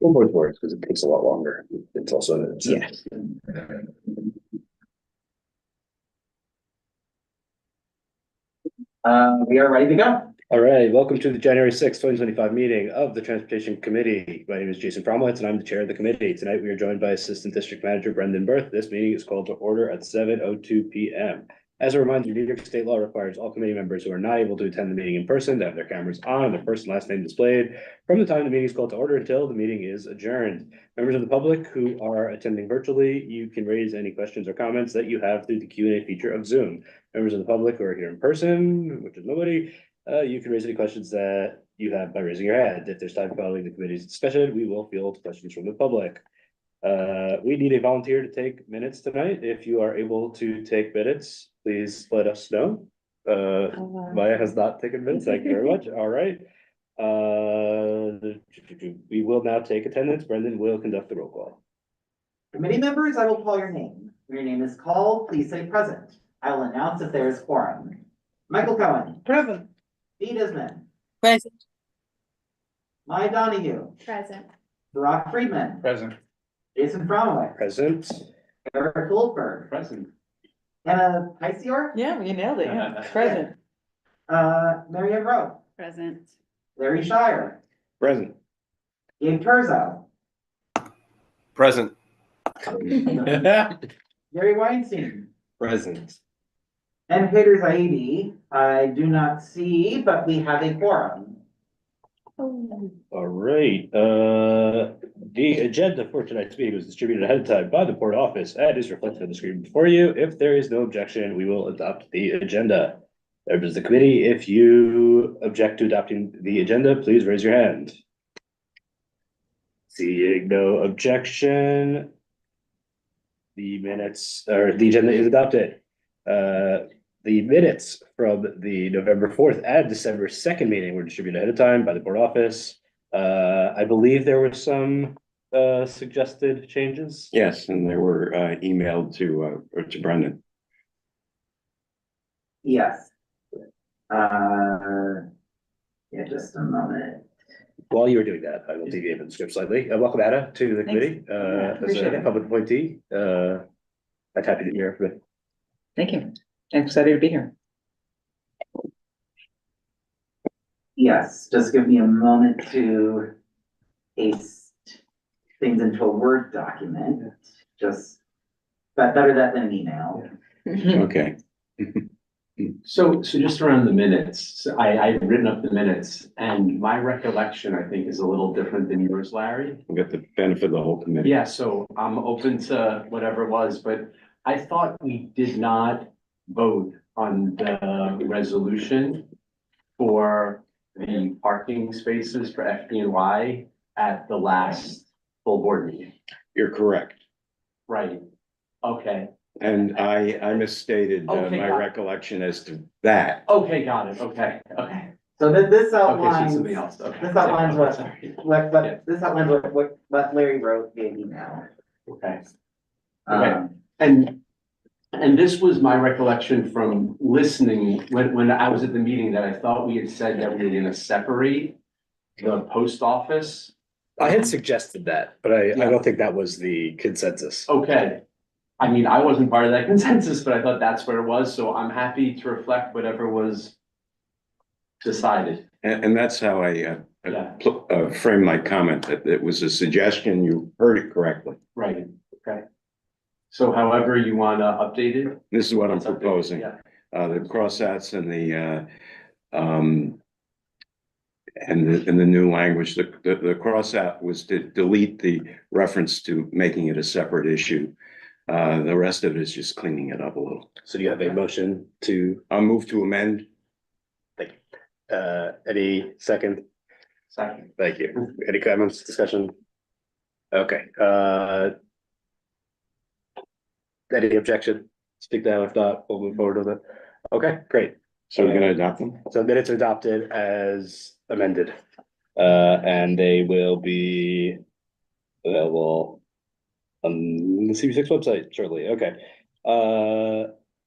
One more words because it takes a lot longer. It's also, Yeah. We are ready to go. All right, welcome to the January 2025 meeting of the Transportation Committee. My name is Jason Fromowitz and I'm the chair of the committee. Tonight we are joined by Assistant District Manager Brendan Berth. This meeting is called to order at 7:02 p.m. As a reminder, New York State law requires all committee members who are not able to attend the meeting in person to have their cameras on and their first and last name displayed from the time the meeting is called to order until the meeting is adjourned. Members of the public who are attending virtually, you can raise any questions or comments that you have through the Q&A feature of Zoom. Members of the public who are here in person, which is nobody, you can raise any questions that you have by raising your hand. If there's time following the committee's discussion, we will field questions from the public. We need a volunteer to take minutes tonight. If you are able to take minutes, please let us know. Maya has not taken minutes. Thank you very much. All right. We will now take attendance. Brendan will conduct the roll call. Committee members, I will call your name. When your name is called, please say present. I will announce if there is quorum. Michael Cohen. Present. Dee Disman. Present. Maya Donahue. Present. Barack Friedman. Present. Jason Fromowitz. Present. Eric Goldberg. Present. Hannah Heisior. Yeah, you nailed it. Yeah. Present. Marianne Rowe. Present. Larry Shire. Present. Gabe Terzo. Present. Gary Weinstein. Present. And Peter Zaidi. I do not see, but we have a quorum. All right, the agenda for tonight's meeting was distributed ahead of time by the port office and is reflected on the screen before you. If there is no objection, we will adopt the agenda. Members of the committee, if you object to adopting the agenda, please raise your hand. Seeing no objection, the minutes or the agenda is adopted. The minutes from the November 4th and December 2nd meeting were distributed ahead of time by the board office. I believe there were some suggested changes. Yes, and they were emailed to Brendan. Yes. Yeah, just a moment. While you were doing that, I will deviate from the script slightly. Welcome, Ada, to the committee as appreciate a it. public appointee. I'm happy to be here for it. Thank you. I'm excited to be here. Yes, just give me a moment to paste things into a Word document. But better that than an email. Okay. So just around the minutes, I've written up the minutes and my recollection, I think, is a little different than yours, Larry. We'll get the benefit of the whole committee. Yeah, so I'm open to whatever it was, but I thought we did not vote on the resolution for the parking spaces for FDNY at the last full board meeting. You're correct. Right, okay. And I misstated Okay, my got it. recollection as to that. Okay, got it, okay. So this Okay, so outlines, something else, okay. this outlines what, Sorry. what, this outlines what Larry wrote via email. Okay. Um, And this was my recollection from listening when I was at the meeting that I thought we had said that we were gonna separate the post office. I had suggested that, but I don't think that was the consensus. Okay. I mean, I wasn't part of that consensus, but I thought that's where it was, so I'm happy to reflect whatever was decided. And that's how I Yeah. framed my comment, that it was a suggestion. You heard it correctly. Right, okay. So however you wanna update it. This is what I'm let's update it, proposing. yeah. The crossouts and the new language, the crossout was to delete the reference to making it a separate issue. The rest of it is just cleaning it up a little. So do you have a motion to, I'll move to amend. any second? Second. Thank you. Any comments, discussion? Okay, any objection? Speak now. If not, we'll move forward with it. Okay, great. So we're gonna adopt them? So minutes are adopted as amended. And they will be available on the CB6 website shortly. Okay.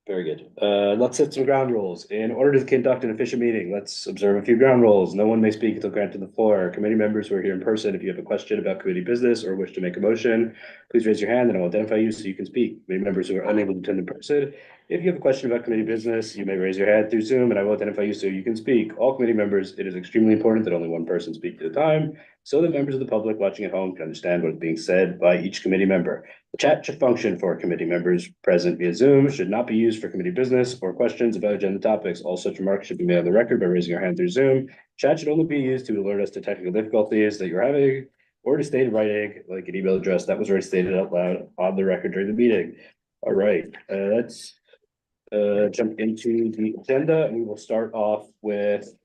Very good. Let's set some ground rules. In order to conduct an efficient meeting, let's observe a few ground rules. No one may speak until granted the floor. Committee members who are here in person, if you have a question about committee business or wish to make a motion, please raise your hand and I will identify you so you can speak. Committee members who are unable to attend in person, if you have a question about committee business, you may raise your hand through Zoom and I will identify you so you can speak. All committee members, it is extremely important that only one person speak at a time so that members of the public watching at home can understand what is being said by each committee member. The chat should function for committee members present via Zoom, should not be used for committee business or questions about agenda topics. All such remarks should be made on the record by raising your hand through Zoom. Chat should only be used to alert us to technical difficulties that you're having or to state in writing, like an email address that was already stated out loud on the record during the meeting. All right, let's jump into the agenda and we will start off with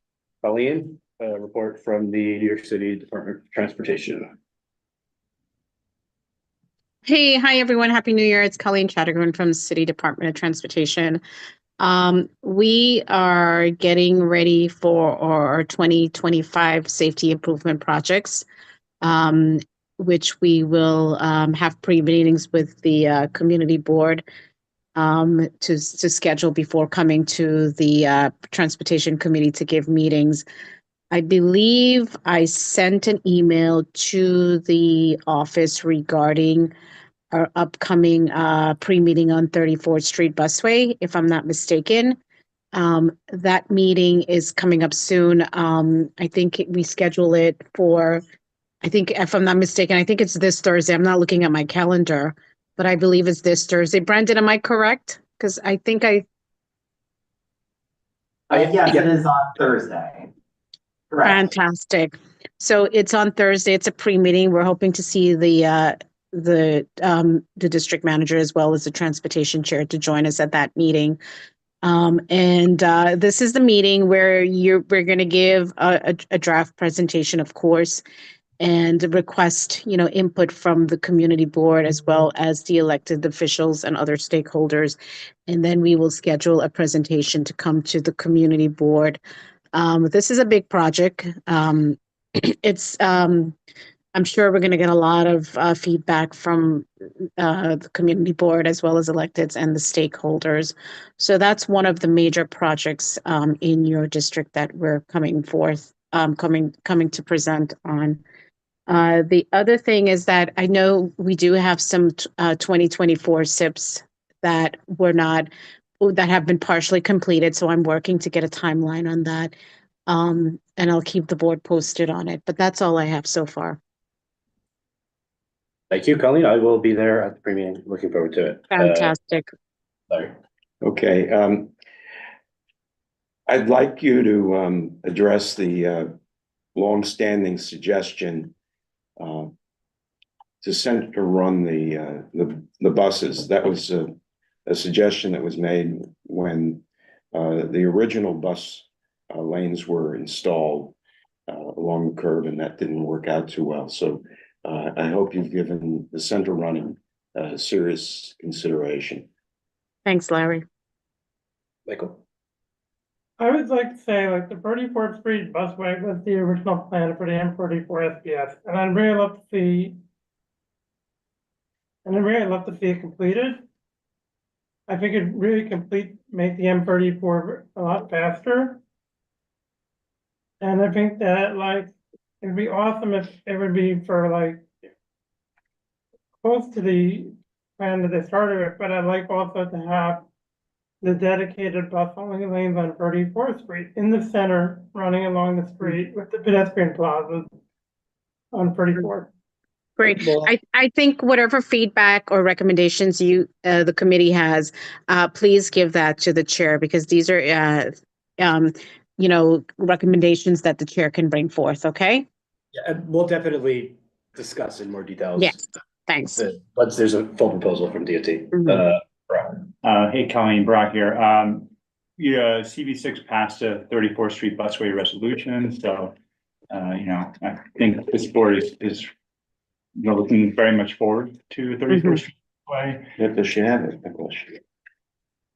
Colleen, report from the New York City Department of Transportation. Hey, hi everyone. Happy New Year. It's Colleen Chattergoon from City Department of Transportation. We are getting ready for our 2025 safety improvement projects, which we will have pre-meetings with the community board to schedule before coming to the transportation committee to give meetings. I believe I sent an email to the office regarding our upcoming pre-meeting on 34th Street Busway, if I'm not mistaken. That meeting is coming up soon. I think we schedule it for, I think if I'm not mistaken, I think it's this Thursday. I'm not looking at my calendar, but I believe it's this Thursday. Brendan, am I correct? Because I think Yes, it is on Thursday. Correct. Fantastic. So it's on Thursday. It's a pre-meeting. We're hoping to see the district manager as well as the transportation chair to join us at that meeting. This is the meeting where we're going to give a draft presentation, of course, and request, input from the community board as well as the elected officials and other stakeholders. And then we will schedule a presentation to come to the community board. This is a big project. I'm sure we're going to get a lot of feedback from the community board as well as electeds and the stakeholders. So that's one of the major projects in your district that we're coming to present on. The other thing is that I know we do have some 2024 SIPs that have been partially completed. So I'm working to get a timeline on that. And I'll keep the board posted on it, but that's all I have so far. Thank you, Colleen. I will be there at the pre-meeting. Looking forward to it. Fantastic. Larry. Okay, I'd like you to address the longstanding suggestion to center run the buses. That was a suggestion that was made when the original bus lanes were installed along the curb, and that didn't work out too well. So I hope you've given the center running serious consideration. Thanks, Larry. Michael. I would like to say, like, the 34th Street Busway was the original plan for the M34 SPS, and I'd really love to see it completed. I think it really make the M34 a lot faster. And I think that, like, it'd be awesome if it would be for, like, close to the plan that they started with, but I'd like also to have the dedicated bus only lanes on 34th Street in the center, running along the street with the pedestrian plazas on 34th. Great. I think whatever feedback or recommendations the committee has, please give that to the chair, because these are, recommendations that the chair can bring forth. Okay. Yeah, and we'll definitely discuss in more details. Yes. Thanks. Once there's a full proposal from DOT. Mhm. Hey, Colleen, Brock here. CV6 passed a 34th Street busway resolution, so I think this board is looking very much forward to 34th Street busway. Does she have it? The question.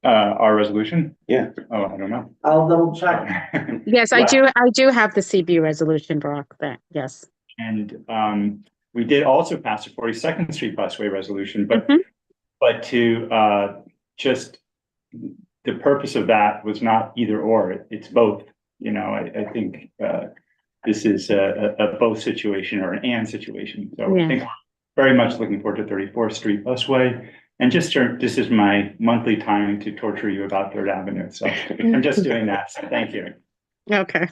Our resolution? Yeah. Oh, I don't know. I'll double check. Yes, I do have the CB resolution, Brock. Yes. And we did also pass a 42nd Street busway resolution, but to just the purpose of that was not either or, it's both. You know, I think, this is a both situation or an and situation. So Yeah. I think we're very much looking forward to 34th Street busway. And this is my monthly time to torture you about Third Avenue. So I'm just doing that. So thank you. Okay.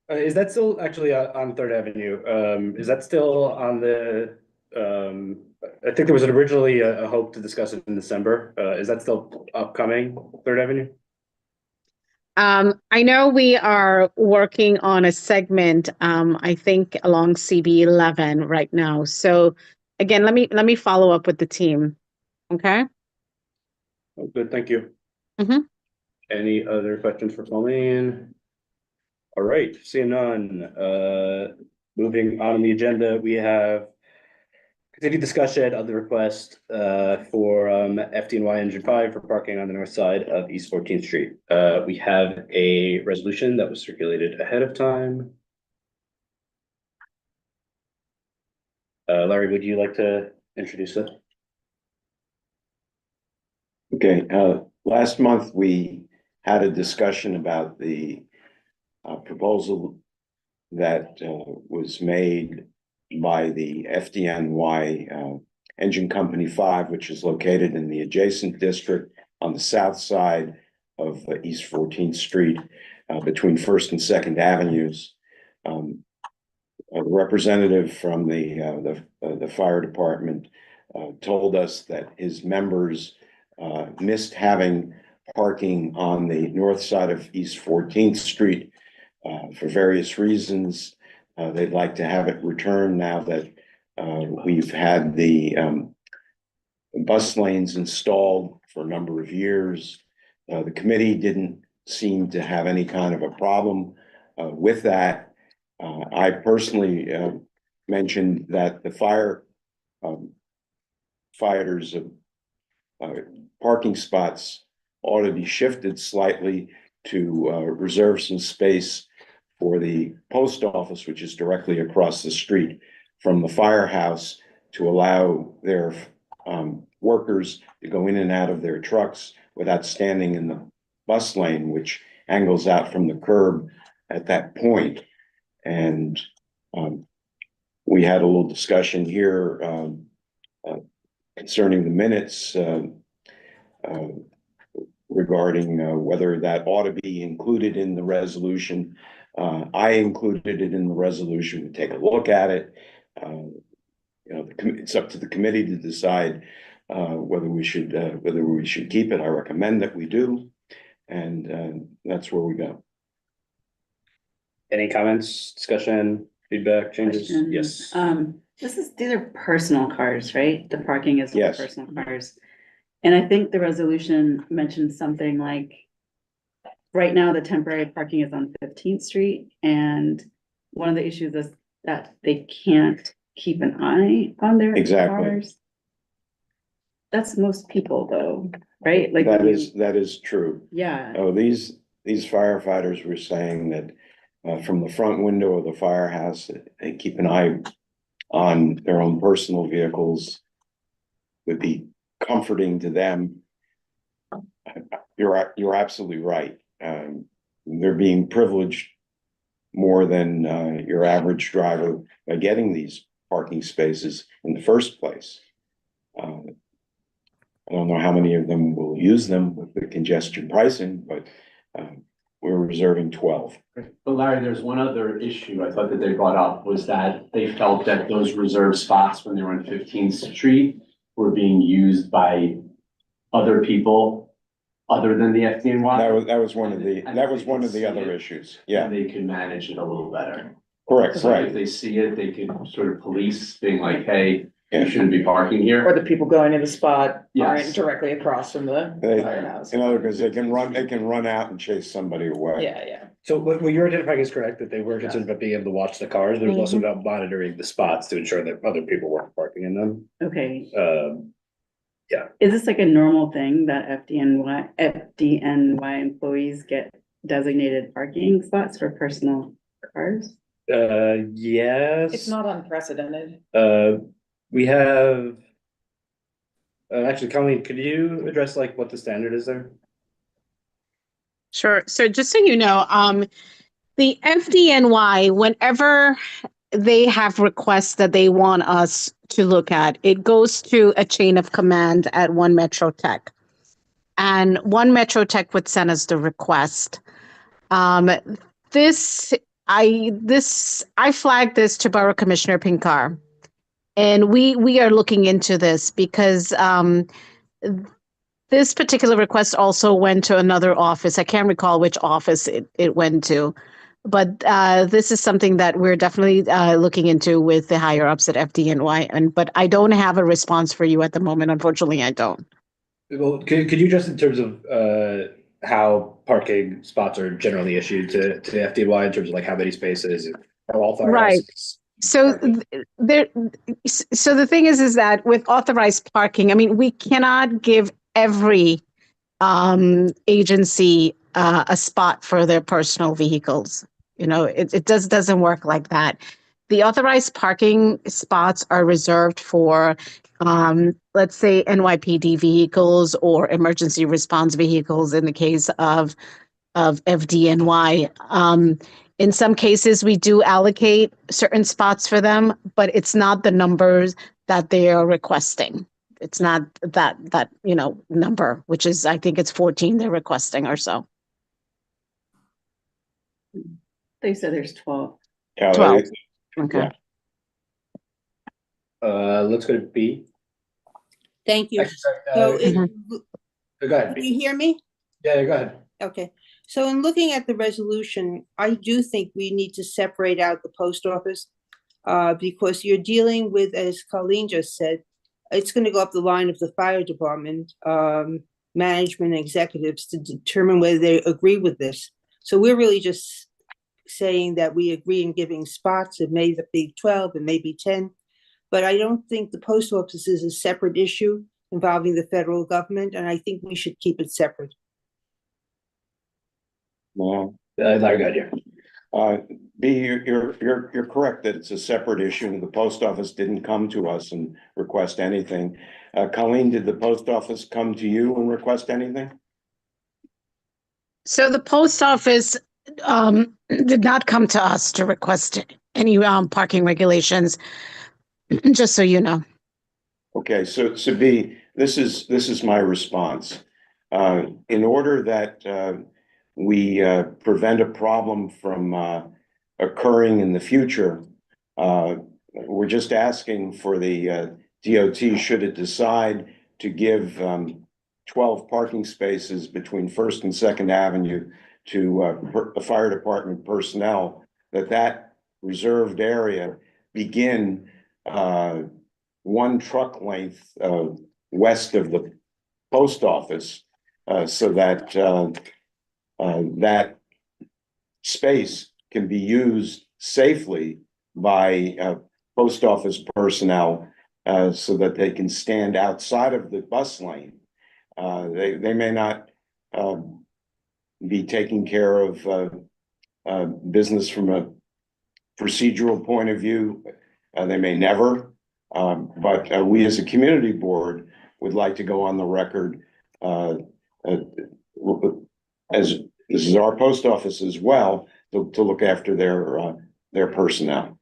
Is that still actually on Third Avenue? Is that still on the, I think there was originally a hope to discuss it in December. Is that still upcoming, Third Avenue? I know we are working on a segment, I think along CB 11 right now. So again, let me follow up with the team. Okay? Oh, good, thank you. Mhm. Any other questions for Colleen? All right, seeing none, moving on the agenda, we have continued discussion of the request for FDNY Engine 5 for parking on the north side of East 14th Street. We have a resolution that was circulated ahead of time. Larry, would you like to introduce it? Okay, last month we had a discussion about the proposal that was made by the FDNY Engine Company 5, which is located in the adjacent district on the south side of East 14th Street, between First and Second Avenues. A representative from the fire department told us that his members missed having parking on the north side of East 14th Street for various reasons. They'd like to have it returned now that we've had the bus lanes installed for a number of years. The committee didn't seem to have any kind of a problem with that. I personally mentioned that the fighters parking spots ought to be shifted slightly to reserve some space for the post office, which is directly across the street from the firehouse, to allow their workers to go in and out of their trucks without standing in the bus lane, which angles out from the curb at that point. And we had a little discussion here concerning the minutes regarding whether that ought to be included in the resolution. I included it in the resolution. We take a look at it. You know, it's up to the committee to decide whether we should keep it. I recommend that we do, and that's where we go. Any comments, discussion, feedback, changes? Question. Yes. These are personal cars, right? The parking is for Yes. personal cars. And I think the resolution mentioned something like, right now, the temporary parking is on 15th Street, and one of the issues is that they can't keep an eye on their Exactly. cars. That's most people though, right? Like That is true. yeah, Oh, these firefighters were saying that from the front window of the firehouse, they keep an eye on their own personal vehicles. Would be comforting to them. You're absolutely right. They're being privileged more than your average driver by getting these parking spaces in the first place. I don't know how many of them will use them with the congestion pricing, but we're reserving 12. But Larry, there's one other issue I thought that they brought up, was that they felt that those reserved spots when they were on 15th Street were being used by other people other than the FDNY. That was one of the other issues. Yeah, And they could manage it a little better. correct, So if right. they see it, they could sort of police being like, hey, Yeah. you shouldn't be parking or here. the people going to the spot Yes. aren't directly across from the They- firehouse. In other words, they can run out and chase somebody away. Yeah. So what you're identifying is correct, that they were concerned about being able to watch the cars. There's also about monitoring the spots to ensure that other people weren't parking in them. Okay, Mm-hmm. is this like a normal thing that FDNY employees get designated parking spots for personal cars? Yes. It's not unprecedented. We have Actually, Colleen, could you address like what the standard is there? Sure. So just so you know, the FDNY, whenever they have requests that they want us to look at, it goes to a chain of command at One Metro Tech. And One Metro Tech would send us the request. Um, I flagged this to Borough Commissioner Pinkar. And we are looking into this because this particular request also went to another office. I can't recall which office it went to. But this is something that we're definitely looking into with the higher ups at FDNY. But I don't have a response for you at the moment. Unfortunately, I don't. Well, could you just in terms of how parking spots are generally issued to the FDNY in terms of like how many spaces, how all Right. firehouses? So so the thing is that with authorized parking, I mean, we cannot give every agency a spot for their personal vehicles. You know, it doesn't work like that. The authorized parking spots are reserved for, let's say, NYPD vehicles or emergency response vehicles in the case of FDNY. In some cases, we do allocate certain spots for them, but it's not the numbers that they are requesting. It's not that number, which is, I think it's 14 they're requesting or so. They said there's 12. Yeah, 12. Okay. Let's go to B. Thank you. Actually, sorry, So, go ahead. can you hear me? Yeah, go ahead. Okay. So in looking at the resolution, I do think we need to separate out the post office because you're dealing with, as Colleen just said, it's going to go up the line of the fire department, management executives to determine whether they agree with this. So we're really just saying that we agree in giving spots. It may be 12, it may be 10, but I don't think the post office is a separate issue involving the federal government, and I think we should keep it separate. Well, Larry, go ahead here. B, you're correct that it's a separate issue. The post office didn't come to us and request anything. Colleen, did the post office come to you and request anything? So the post office did not come to us to request any parking regulations, just so you know. Okay, so B, this is my response. In order that we prevent a problem from occurring in the future, we're just asking for the DOT, should it decide to give 12 parking spaces between First and Second Avenue to the fire department personnel, that reserved area begin one truck length west of the post office, so that that space can be used safely by post office personnel, so that they can stand outside of the bus lane. They may not be taking care of business from a procedural point of view. They may never, but we as a community board would like to go on the record as this is our post office as well, to look after their personnel.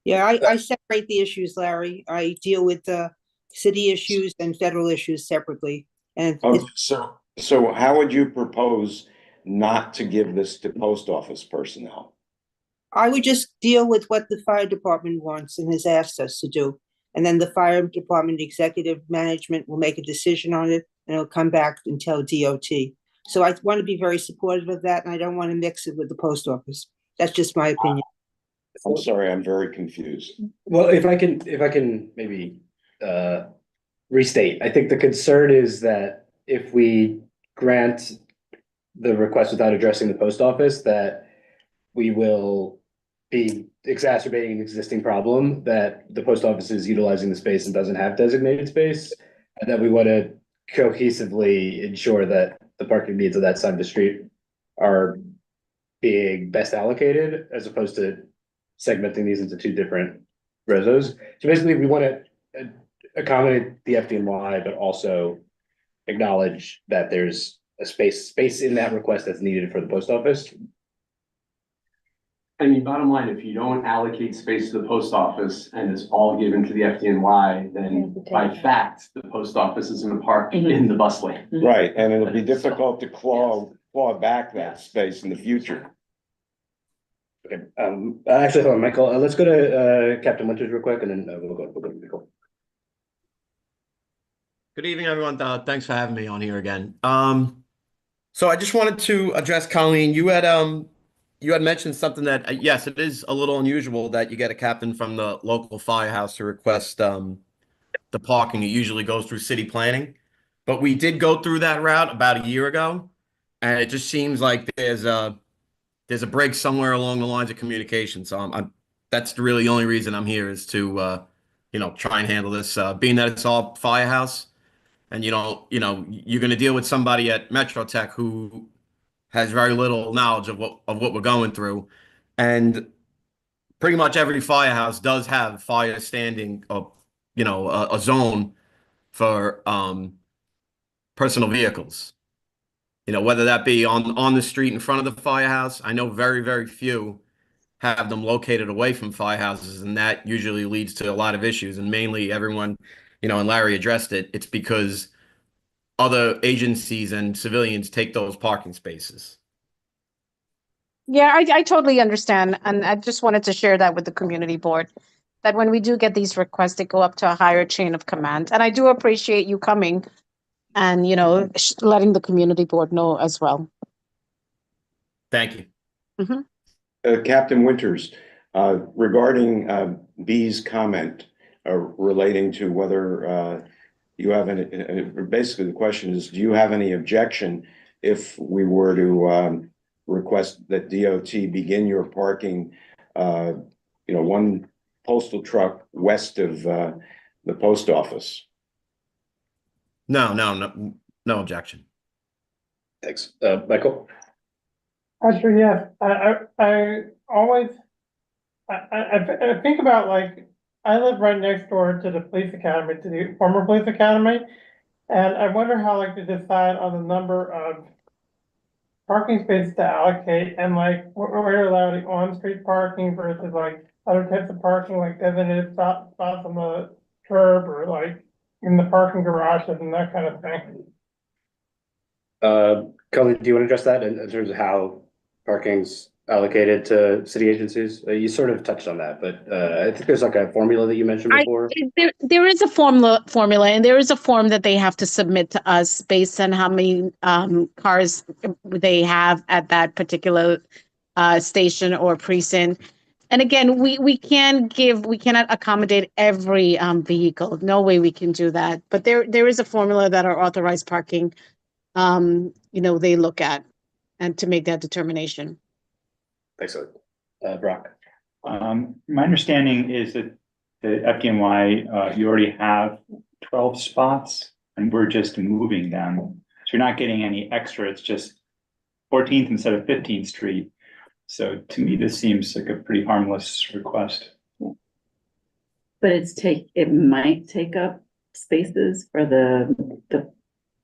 Yeah, I separate the issues, Larry. I deal with the city issues and federal issues separately. And So how would you propose not to give this to post office personnel? I would just deal with what the fire department wants and has asked us to do. And then the fire department executive management will make a decision on it, and it'll come back and tell DOT. So I want to be very supportive of that, and I don't want to mix it with the post office. That's just my opinion. I'm sorry, I'm very confused. Well, if I can maybe restate, I think the concern is that if we grant the request without addressing the post office, that we will be exacerbating an existing problem, that the post office is utilizing the space and doesn't have designated space, and that we want to cohesively ensure that the parking needs of that side of the street are being best allocated, as opposed to segmenting these into two different resos. So basically, we want to accommodate the FDNY, but also acknowledge that there's a space in that request that's needed for the post office. I mean, bottom line, if you don't allocate space to the post office and it's all given to the FDNY, then by fact, the post office is gonna park in the bus lane. Right, and it'll be difficult to claw back that space in the future. Okay, actually, hold on, Michael, let's go to, Captain Winters real quick, and then we'll go to Michael. Good evening, everyone. Thanks for having me on here again. So I just wanted to address Colleen. You had mentioned something that, yes, it is a little unusual that you get a captain from the local firehouse to request the parking. It usually goes through city planning, but we did go through that route about a year ago, and it just seems like there's a break somewhere along the lines of communication. So that's really the only reason I'm here is to try and handle this. Being that it's all firehouse. And you're going to deal with somebody at Metro Tech who has very little knowledge of what we're going through, and pretty much every firehouse does have fire standing, a zone for personal vehicles. Whether that be on the street in front of the firehouse. I know very, very few have them located away from firehouses, and that usually leads to a lot of issues. And mainly everyone, and Larry addressed it, it's because other agencies and civilians take those parking spaces. Yeah, I totally understand. And I just wanted to share that with the community board, that when we do get these requests, they go up to a higher chain of command. And I do appreciate you coming and, letting the community board know as well. Thank you. Captain Winters, regarding B's comment relating to whether you have any, basically the question is, do you have any objection if we were to request that DOT begin your parking, one postal truck west of the post office? No objection. Thanks. Michael? Actually, yes, I always, I think about, like, I live right next door to the police academy, to the former police academy. And I wonder how, like, to decide on the number of parking spaces to allocate, and like, we're allowing on-street parking versus like other types of parking, like designated spots on the curb, or like in the parking garages and that kind of thing. Colleen, do you want to address that in terms of how parking's allocated to city agencies? You sort of touched on that, but I think there's like a formula that you mentioned before. There is a formula, and there is a form that they have to submit to us based on how many cars they have at that particular station or precinct. And again, we cannot accommodate every vehicle. No way we can do that. But there is a formula that our authorized parking, they look at and to make that determination. Excellent. Brock? My understanding is that the FDNY, you already have 12 spots and we're just moving them. So you're not getting any extra. It's just 14th instead of 15th Street. So to me, this seems like a pretty harmless request. But it might take up spaces for the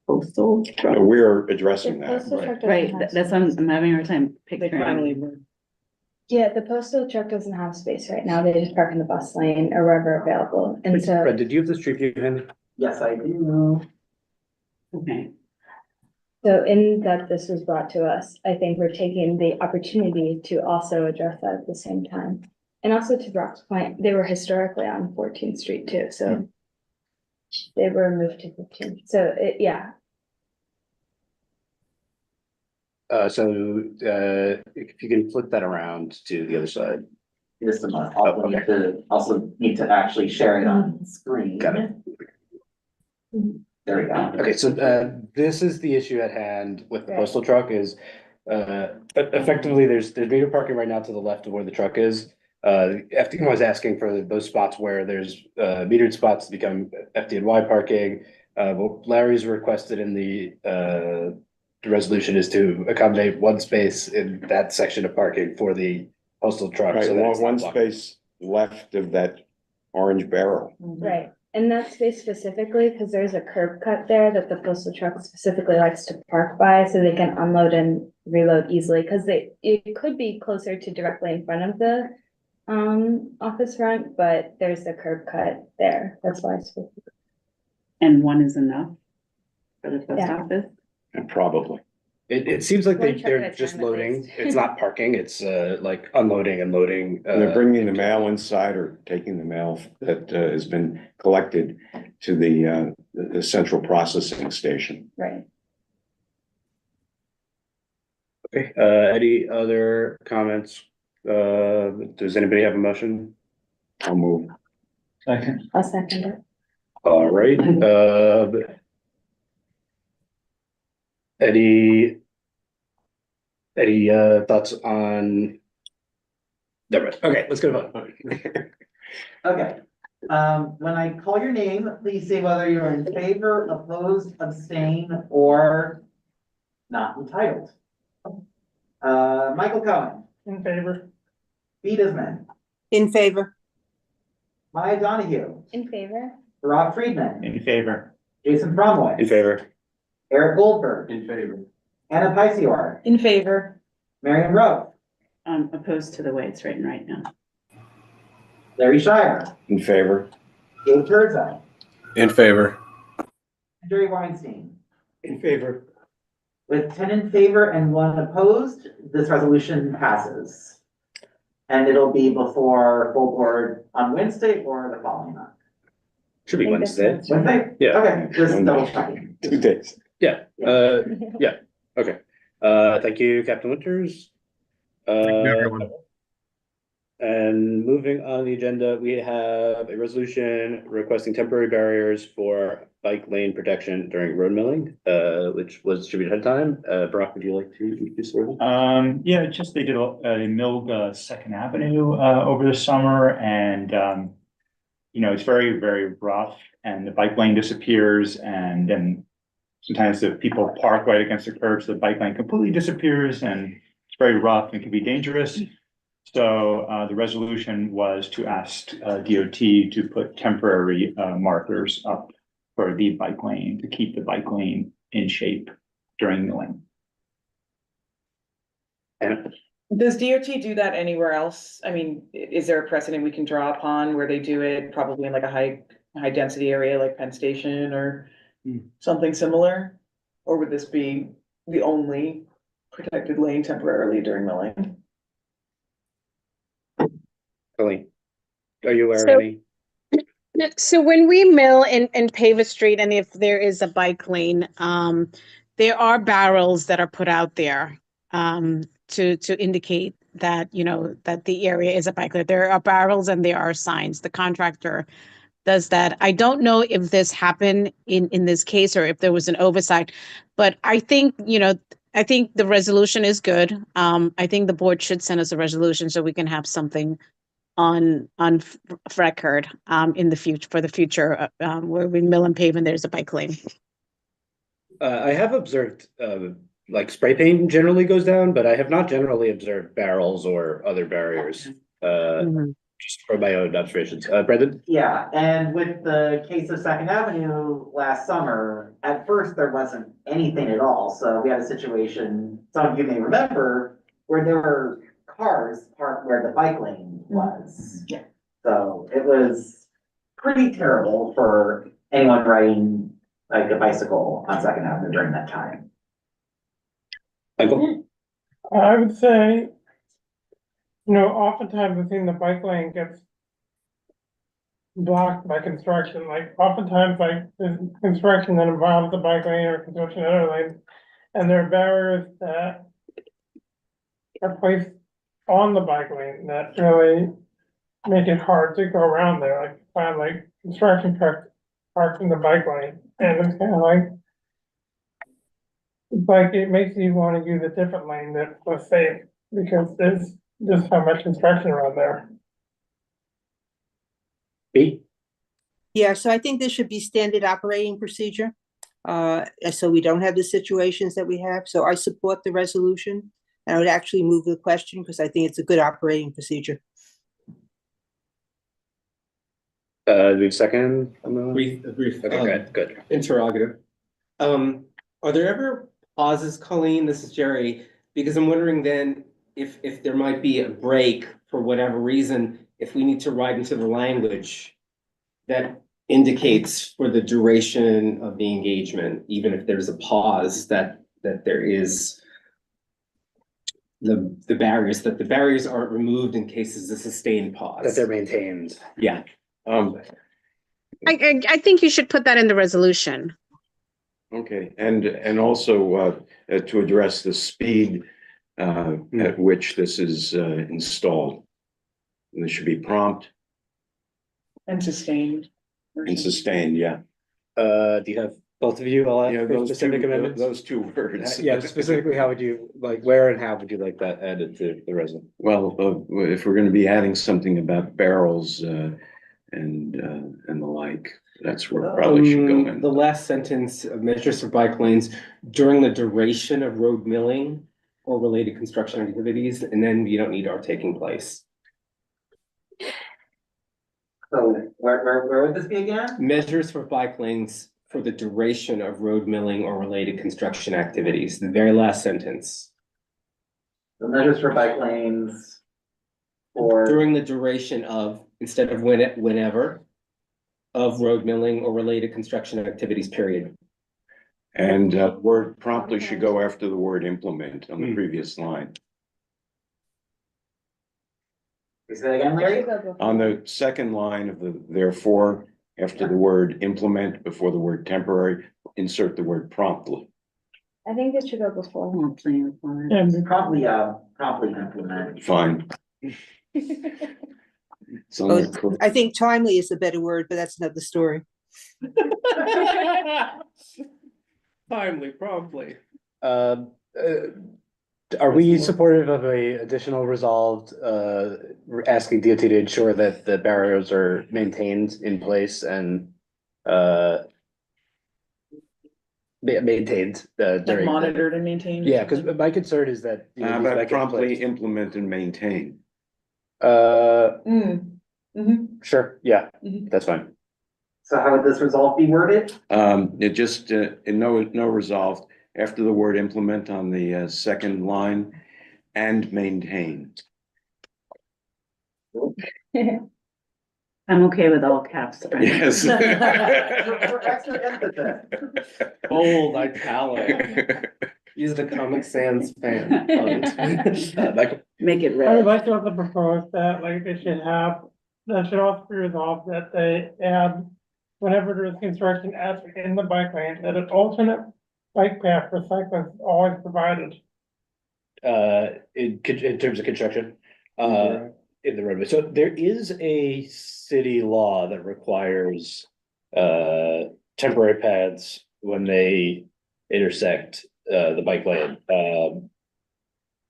postal truck. We're addressing that. Right, that's what I'm having a hard time picturing. Yeah, the postal truck doesn't have space right now. They just park in the bus lane or wherever available. And so, Fred, did you have the street view handy? Yes, I do. Okay. so in that this was brought to us, I think we're taking the opportunity to also address that at the same time. And also to Brock's point, they were historically on 14th Street too, so they were moved to 15th. So yeah. If you can flip that around to the other side. Just a moment. Also need to actually share it on screen. Got it. There we go. Okay, so this is the issue at hand with the postal truck is effectively there's meter parking right now to the left of where the truck is. FDNY is asking for those spots where there's metered spots to become FDNY parking. What Larry's requested in the resolution is to accommodate one space in that section of parking for the postal truck. Right, So that's one space left of that orange barrel. Right. in that space specifically, because there's a curb cut there that the postal truck specifically likes to park by, so they can unload and reload easily, because it could be closer to directly in front of the office front, but there's the curb cut there, that's why. And one is enough for the post Yeah. office? And probably. It seems like One truck they're at a just time, at loading. least. It's not parking, it's like unloading and loading. And they're bringing the mail inside or taking the mail that has been collected to the central processing station. Right. Okay, any other comments? Does anybody have a motion? I'll move. Second. I'll second it. All right, any thoughts on? Never mind. Okay, let's go to vote. Okay, when I call your name, please say whether you're in favor, opposed, abstain, or not entitled. Michael Cohen, In favor. Pete Isman, In favor. Maya Donahue, In favor? Rob Friedman, In favor. Jason Fromowitz. In favor? Eric Goldberg, In favor. Anna Picior, In favor. Marion Rowe, Opposed to the way it's written right now. Larry Shire, In favor? Dave Turzo, In favor. Jerry Weinstein. In favor. With 10 in favor and 1 opposed, this resolution passes. And it'll be before full board on Wednesday or the following month. Should be I think that's Wednesday. Wednesday? Yeah. Okay, just double checking. 2 days. Yeah, okay. Thank you, Captain Winters. And moving on the agenda, we have a resolution requesting temporary barriers for bike lane protection during road milling, which was distributed ahead of time. Brock, would you like to introduce the resolution? Yeah, just they did a milled Second Avenue over the summer, and it's very, very rough, and the bike lane disappears, and then sometimes the people park right against the curb, so the bike lane completely disappears, and it's very rough and can be dangerous. So the resolution was to ask DOT to put temporary markers up for the bike lane, to keep the bike lane in shape during milling. Anna? Does DOT do that anywhere else? I mean, is there a precedent we can draw upon where they do it probably in like a high density area like Penn Station or something similar? Or would this be the only protected lane temporarily during milling? Colleen, are you aware of So- any? So when we mill and pave a street, and if there is a bike lane, there are barrels that are put out there to indicate that, that the area is a bike lane. There are barrels and there are signs. The contractor does that. I don't know if this happened in this case or if there was an oversight, but I think, I think the resolution is good. I think the board should send us a resolution so we can have something on record in the future, for the future, where we mill and pave and there's a bike lane. I have observed, like spray paint generally goes down, but I have not generally observed barrels or other barriers. Just for my own observations. Brendan? Yeah, and with the case of Second Avenue last summer, at first there wasn't anything at all. So we had a situation, some of you may remember, where there were cars parked where the bike lane was. Yeah. So it was pretty terrible for anyone riding like a bicycle on Second Avenue during that time. Michael? I would say, oftentimes I think the bike lane gets blocked by construction, like oftentimes like there's construction that involves the bike lane or construction of other lanes. And there are barriers that are placed on the bike lane that really make it hard to go around there, like find like construction trucks parked in the bike lane. And it's kind of like it makes you want to use a different lane that was safe because there's just so much construction around there. B? Yeah, so I think this should be standard operating procedure. So we don't have the situations that we have. So I support the resolution. And I would actually move the question because I think it's a good operating procedure. Do we have a second? on the- Brief, Okay, good. interrogative. Are there ever pauses, Colleen? This is Jerry, because I'm wondering then if there might be a break for whatever reason, if we need to write into the language that indicates for the duration of the engagement, even if there's a pause, that there is the barriers aren't removed in cases of sustained pause. That they're maintained. Yeah. I think you should put that in the resolution. Okay, and also to address the speed at which this is installed. And this should be prompt And sustained. and sustained, yeah. Do you have, both of you, all Yeah, have those specific two, amendments? those two words. Yeah, specifically, how would you, like, where and how would you like that added to the resolution? Well, if we're gonna be adding something about barrels and the like, that's where it probably should go in. The last sentence of measures for bike lanes during the duration of road milling or related construction activities, and then you don't need are taking place. So where would this be again? Measures for bike lanes for the duration of road milling or related construction activities, the very last sentence. The measures for bike lanes for, During the duration of, instead of whenever, of road milling or related construction activities, period. And word promptly should go after the word implement on the previous line. is that again, Larry? On the second line of the therefore, after the word implement, before the word temporary, insert the word promptly. I think it should go before. Promptly required. And Promptly implement. Fine. So Oh, I think timely is a better word, but that's another story. Timely, promptly. Are we supportive of a additional resolved, asking DOT to ensure that the barriers are maintained in place and, maintained, Like during? monitored and maintained. Yeah, because my concern is that. you know, how these about might get promptly placed. implement and maintain? Sure, yeah, Mhm. that's fine. So how would this resolve be worded? It just, in no resolved, after the word implement on the second line, and maintain. I'm okay with all caps. Yes. For extra emphasis. Bold, italic. Use the Comic Sans fan. Michael? Make it I would red. like to also propose that, like, they should have, that should also be resolved that they add, whenever there's construction in the bike lane, that an alternate bike path for cyclists is always provided. In terms of construction, in the roadway. So there is a city law that requires, temporary paths when they intersect, the bike lane.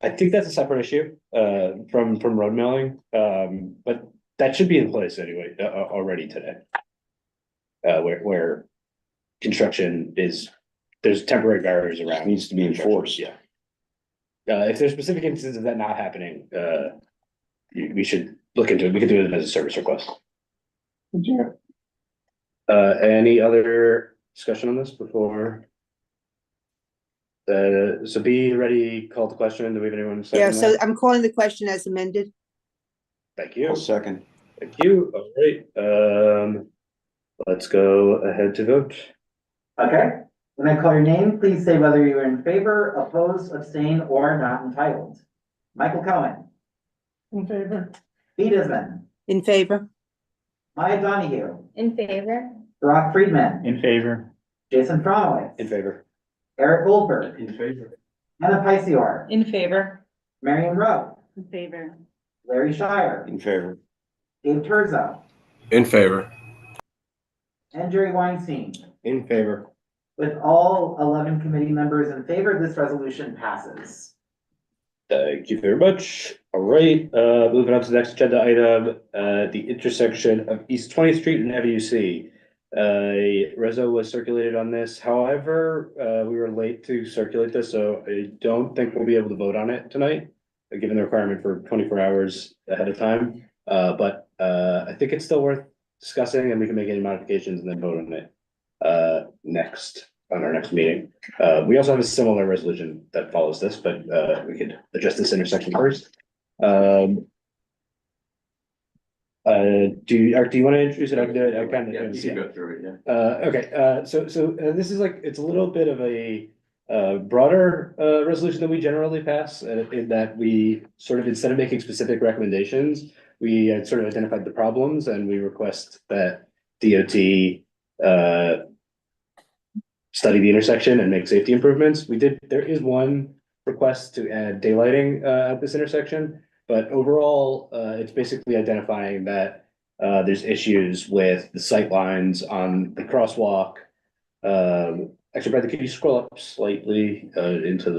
I think that's a separate issue, from road milling, but that should be in place anyway, already today. Where construction is, there's temporary barriers around. Needs to be enforced. Yeah. If there's specific instances of that not happening, we should look into it. We could do it as a service request. Any other discussion on this before? So be ready, call the question. Do we have anyone? Yeah, second so that? I'm calling the question as amended. Thank you. I'll second. Thank you. All right. Let's go ahead to vote. Okay, when I call your name, please say whether you're in favor, opposed, abstain, or not entitled. Michael Cohen, In favor. Pete Isman, In favor? Maya Donahue, In favor? Brock Friedman, In favor. Jason Fronowitz. In favor. Eric Goldberg, In favor. Anna Picior, In favor. Marion Rowe, In favor. Larry Shire, In favor. Dave Terzo, In favor. and Jerry Weinstein. In favor. With all 11 committee members in favor, this resolution passes. Thank you very much. All right, moving on to the next agenda item, the intersection of East 20th Street and Avenue C. Rezo was circulated on this, however, we were late to circulate this, so I don't think we'll be able to vote on it tonight, given the requirement for 24 hours ahead of time. But I think it's still worth discussing, and we can make any modifications and then vote on it on our next meeting. We also have a similar resolution that follows this, but we could address this intersection first. Do you want to introduce it? I can do it. I kind Yeah, of. you can go through it, yeah. Okay, so this is like, it's a little bit of a broader resolution than we generally pass, in that we sort of, instead of making specific recommendations, we sort of identified the problems and we request that DOT study the intersection and make safety improvements. There is one request to add daylighting at this intersection. But overall, it's basically identifying that there's issues with the sight lines on the crosswalk. Actually, Brenda, could you scroll up slightly into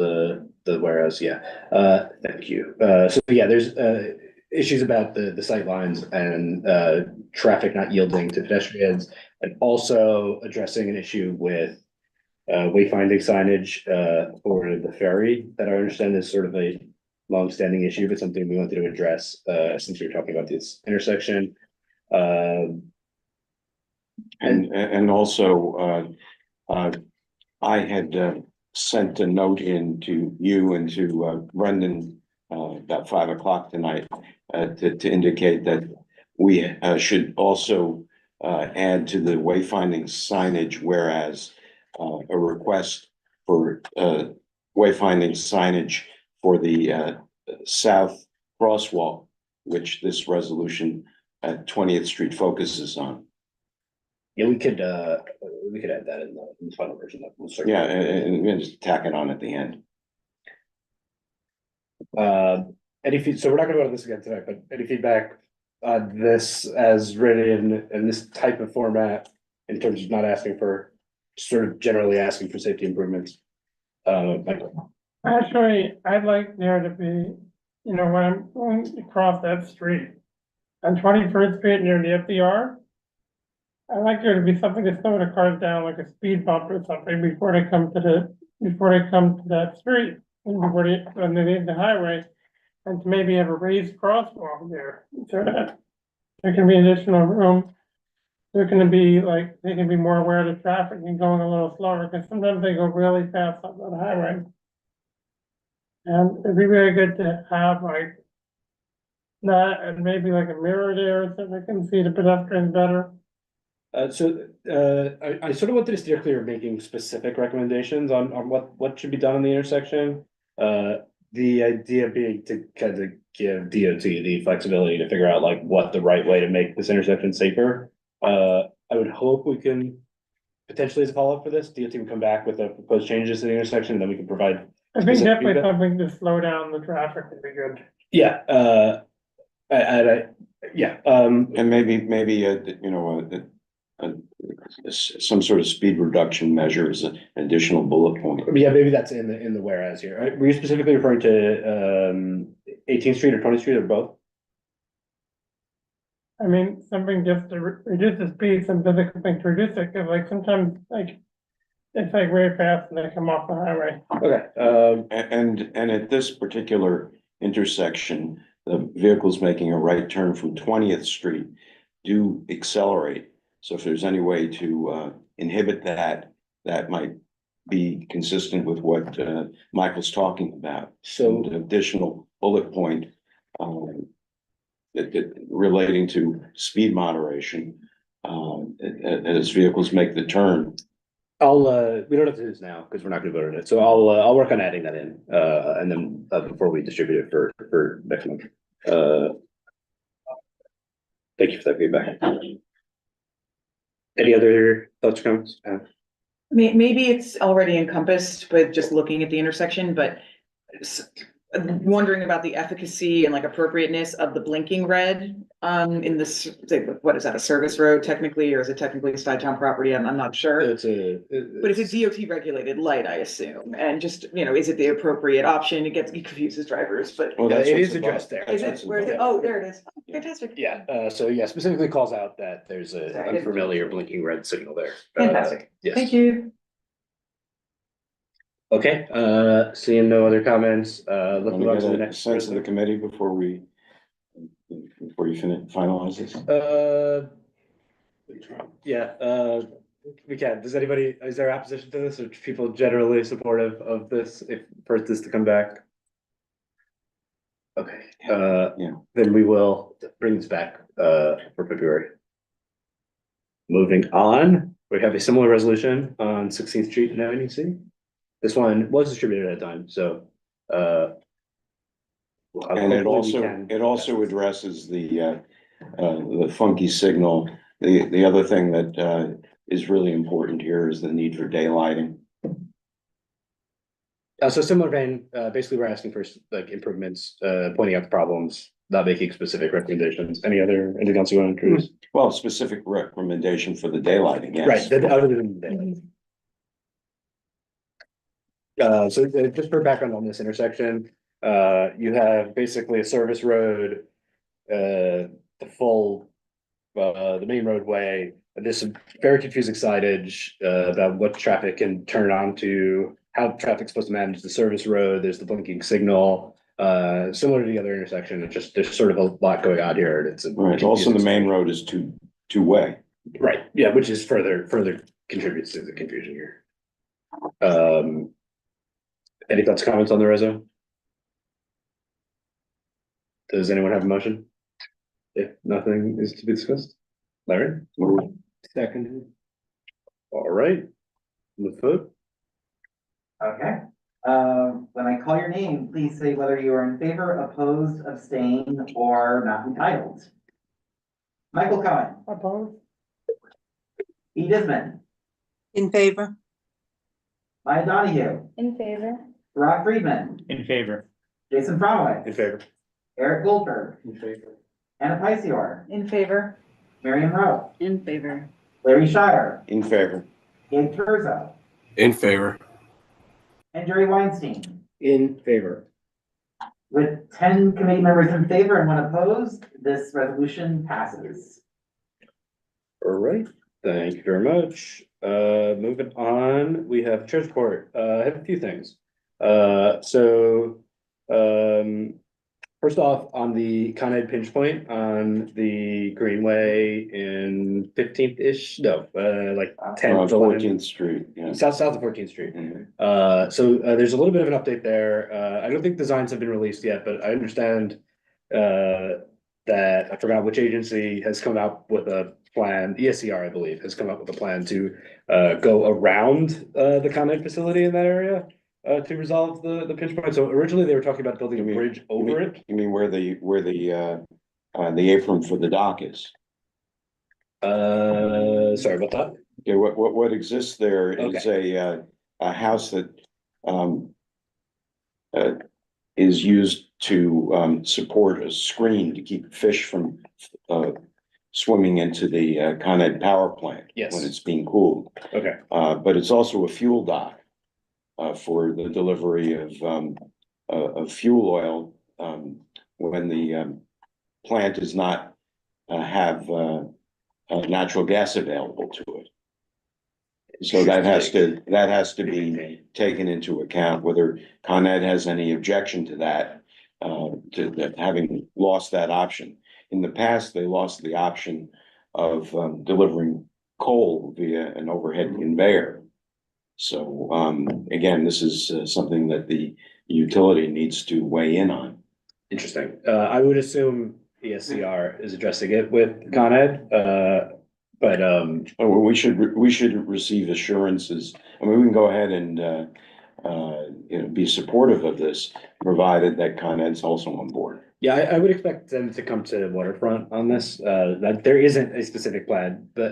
the whereas? Yeah, thank you. So yeah, there's issues about the sight lines and traffic not yielding to pedestrians, and also addressing an issue with wayfinding signage for the ferry that I understand is sort of a long-standing issue, but something we wanted to address since we were talking about this intersection. And also, I had sent a note in to you and to Brendan about 5 o'clock tonight to indicate that we should also add to the wayfinding signage, whereas a request for wayfinding signage for the south crosswalk, which this resolution at 20th Street focuses on. Yeah, we could add that in the final version. Yeah, and just tack it on at the end. So we're not gonna go to this again tonight, but any feedback on this as written in this type of format, in terms of not asking for, sort of generally asking for safety improvements? Michael? Actually, I'd like there to be, when I'm going across that street on 21st Street near the FDR, I'd like there to be something to slow the cars down, like a speed bump or something, before they come to that street, and when they leave the highway, and to maybe have a raised crosswalk there, so that there can be additional room. They're gonna be like, they can be more aware of the traffic and going a little slower, because sometimes they go really fast on the highway. And it'd be very good to have like that, and maybe like a mirror there so they can see the pedestrians better. I sort of wanted to steer clear of making specific recommendations on what should be done in the intersection. The idea being to kind of give DOT the flexibility to figure out like what the right way to make this intersection safer. I would hope we can potentially, as a follow-up for this, DOT would come back with a proposed changes to the intersection, and then we can provide. I think specific definitely feedback. something to slow down the traffic would be good. Yeah, And maybe some sort of speed reduction measures, an additional bullet point. yeah, maybe that's in the whereas here. Were you specifically referring to 18th Street or 20th Street or both? I mean, something just to reduce the speed, some physical thing to reduce it, cause like sometimes like it's like very fast and they come off the highway. Okay, And at this particular intersection, the vehicles making a right turn from 20th Street do accelerate. So if there's any way to inhibit that, that might be consistent with what Michael's talking about. so An additional bullet point relating to speed moderation as vehicles make the turn. we don't have to do this now because we're not gonna vote on it. So I'll work on adding that in, and then before we distribute it for next month. Thank you for that feedback. Any other thoughts or comments? Maybe it's already encompassed, but just looking at the intersection, but wondering about the efficacy and like appropriateness of the blinking red in this, what is that, a service road technically, or is it technically Stuytown property? I'm not sure. But It's a DOT regulated light, I assume, and just, is it the appropriate option? It confuses drivers, but. Well, it that's is what's addressed above. there. Is it, where is it? Oh, there it is. Fantastic. Yeah, so yeah, specifically calls out that there's an Sorry, I didn't- unfamiliar blinking red signal there. Fantastic. Yes. Thank you. Okay, seeing no other comments, Want looking to on to the get a next. sense of the committee before you finalize this? Yeah, we can. Does anybody, is there opposition to this, or people generally supportive of this, if, for this to come back? Okay, Yeah. then we will bring this back, for February. Moving on, we have a similar resolution on 16th Street and Avenue C. This one was distributed at a time, so, And it hopefully we also can- addresses the funky signal. The other thing that is really important here is the need for daylighting. So similar vein, basically, we're asking for like improvements, pointing out the problems, not making specific recommendations. Anything else you want to introduce? Well, specific recommendation for the daylighting, yes. Right, other than that. So just for background on this intersection, you have basically a service road, the main roadway. This very confusing signage, about what traffic can turn on to, how traffic's supposed to manage the service road. There's the blinking signal, similar to the other intersection. It's just, there's sort of a lot going on here, and it's. Right, also the main road is two-way. Right, yeah, which is further contributes to the confusion here. Any thoughts, comments on the reso? Does anyone have a motion? If nothing is to be discussed, Larry? Second. All right, let's vote. Okay, when I call your name, please say whether you are in favor, opposed, abstain, or not entitled. Michael Cohen, Opposed? E. Disman, In favor? Maya Donahue, In favor? Rock Friedman, In favor. Jason Fromowitz. In favor. Eric Goldberg, In favor. Anna Picior, In favor? Miriam Rowe, In favor. Larry Shire, In favor. Gabe Terzo, In favor. and Jerry Weinstein. In favor. With 10 committee members in favor and 1 opposed, this resolution passes. All right, thank you very much. Moving on, we have Chair's Report. I have a few things. First off, on the Con Ed pinch point on the Greenway in 15th-ish, no, like 10th, 14th Street, yeah. South of 14th Street. Mhm. There's a little bit of an update there. I don't think designs have been released yet, but I understand that I forgot which agency has come out with a plan, ESCR, I believe, has come up with a plan to go around the Con Ed facility in that area to resolve the pinch point. So originally they were talking about building a bridge over it. You mean where the apron for the dock is? Sorry about that. Okay, what exists there is a house that is used to support a screen to keep fish from swimming into the Con Ed power plant. Yes. When it's being cooled. Okay. But it's also a fuel dock for the delivery of fuel oil when the plant does not have natural gas available to it. So that has to be taken into account, whether Con Ed has any objection to that, to that having lost that option. In the past, they lost the option of delivering coal via an overhead conveyor. So again, this is something that the utility needs to weigh in on. Interesting. I would assume ESCR is addressing it with Con Ed, but we should receive assurances. I mean, we can go ahead and be supportive of this, provided that Con Ed's also on board. yeah, I would expect them to come to waterfront on this. That there isn't a specific plan, but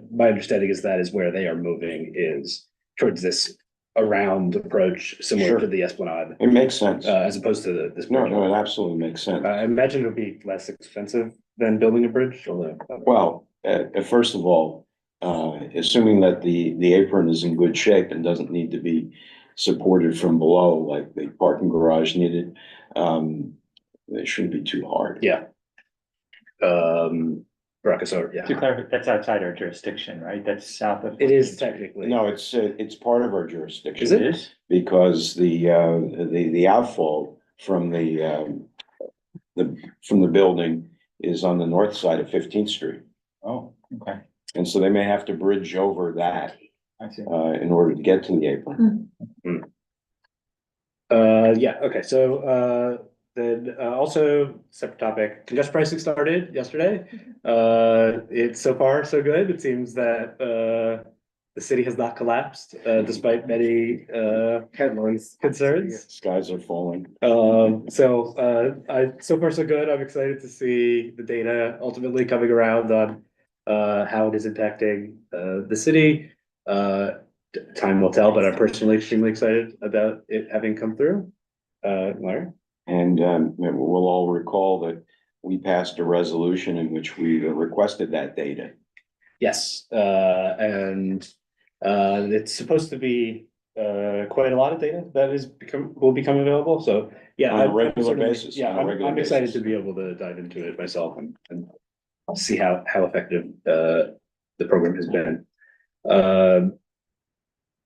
my understanding is that is where they are moving, is towards this around approach, similar Sure. to the Esplanade, It makes sense. as opposed to this. No, bridge. it absolutely makes sense. I imagine it would be less expensive than building a bridge, although. Well, first of all, assuming that the apron is in good shape and doesn't need to be supported from below like the parking garage needed, it shouldn't be too hard. Yeah. Brackesover, yeah. To clarify, that's outside our jurisdiction, right? That's south of. It is technically. No, it's part of our jurisdiction. Is it? It is? Because the outfall from the building is on the north side of 15th Street. Oh, okay. And so they may have to bridge over that, I see. in order to get to the apron. Yeah, okay, so, then, also separate topic, congestion pricing started yesterday. It's so far so good. It seems that, the city has not collapsed, despite many, Headlines. concerns. Skies are falling. So far so good. I'm excited to see the data ultimately coming around on how it is impacting the city. Time will tell, but I'm personally extremely excited about it having come through. Larry? And we'll all recall that we passed a resolution in which we requested that data. Yes, and it's supposed to be quite a lot of data that will become available, so yeah. On a I'm regular certainly- basis, Yeah, on a I'm regular excited basis. to be able to dive into it myself and see how effective the program has been.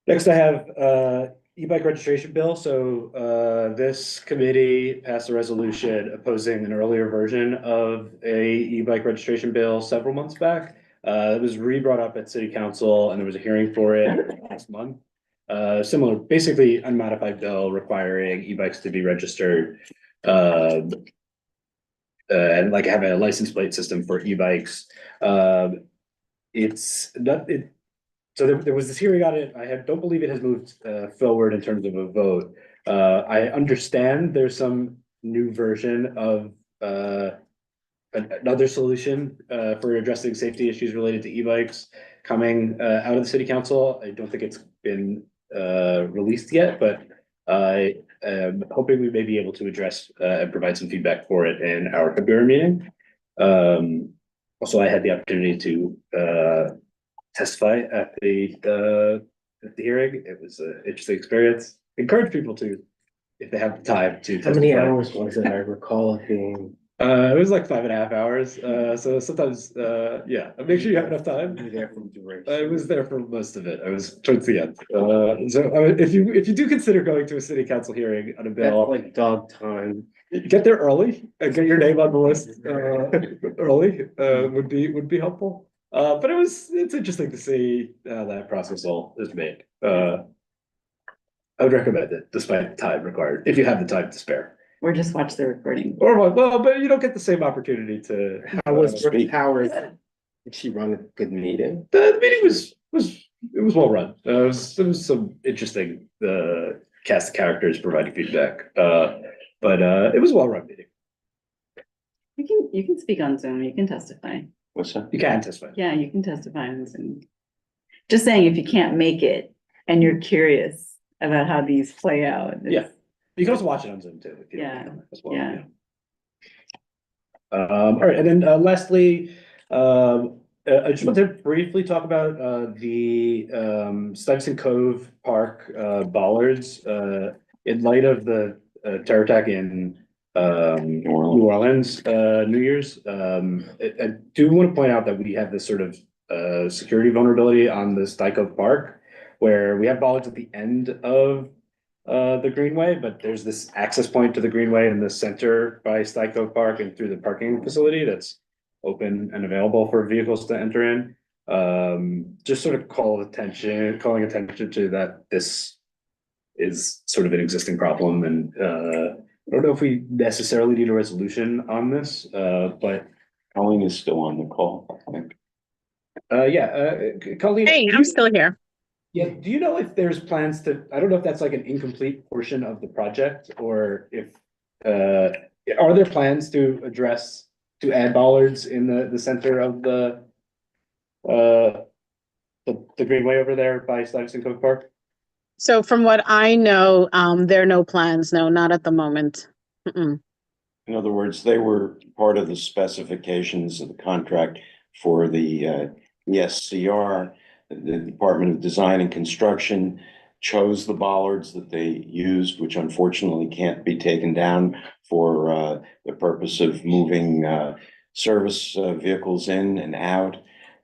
Next I have e-bike registration bill, so this committee passed a resolution opposing an earlier version of a e-bike registration bill several months back. It was re-brought up at city council and there was a hearing for it last month. Similar, basically unmodified bill requiring e-bikes to be registered. And like have a license plate system for e-bikes. It's not, so there was this hearing on it. Don't believe it has moved forward in terms of a vote. I understand there's some new version of another solution for addressing safety issues related to e-bikes coming out of the city council. I don't think it's been released yet, but I am hoping we may be able to address and provide some feedback for it in our February meeting. Also, I had the opportunity to testify at the hearing. It was an interesting experience. Encourage people to, if they have the time to How many testify. hours was it? I recall it being. It was like 5.5 hours. So sometimes, yeah, make sure you have enough time. You there from duration. I was there for most of it. I was towards the end. If you do consider going to a city council hearing on a That's bill, like dog time. get there early and get your name on the list early would be helpful. But it's interesting to see how that process all is made. I would recommend it despite the time required, if you have the time to spare. Or just watch the recording. Or well, but you don't get the same opportunity to. How was speak. Brooke Powers? Did she run a good meeting? The meeting was well run. There was some interesting cast of characters providing feedback. But it was a well run meeting. You can speak on Zoom, you can testify. What's that? You can testify. Yeah, you can testify on Zoom. Just saying, if you can't make it and you're curious about how these play out. Yeah. You can also watch it on Zoom too. If you Yeah, want as well. yeah. All right, and then lastly, I just want to briefly talk about the Stuyvesant Cove Park bollards in light of the terror attack in New Orleans, New Year's. I do want to point out that we have this sort of security vulnerability on the Stuyvesant Cove Park, where we have bollards at the end of the Greenway, but there's this access point to the Greenway in the center by Stuyvesant Cove Park and through the parking facility that's open and available for vehicles to enter in. Just sort of calling attention to that this is sort of an existing problem, and I don't know if we necessarily need a resolution on this, but Colleen is still on the call, I think. Colleen. Hey, I'm still here. Yeah, do you know if there's plans to, I don't know if that's like an incomplete portion of the project, or if, are there plans to add bollards in the center of the Greenway over there by Stuyvesant Cove Park? So from what I know, there are no plans. No, not at the moment. Mm-mm. In other words, they were part of the specifications of the contract for the ESCR. The Department of Design and Construction chose the bollards that they used, which unfortunately can't be taken down for the purpose of moving service vehicles in and out,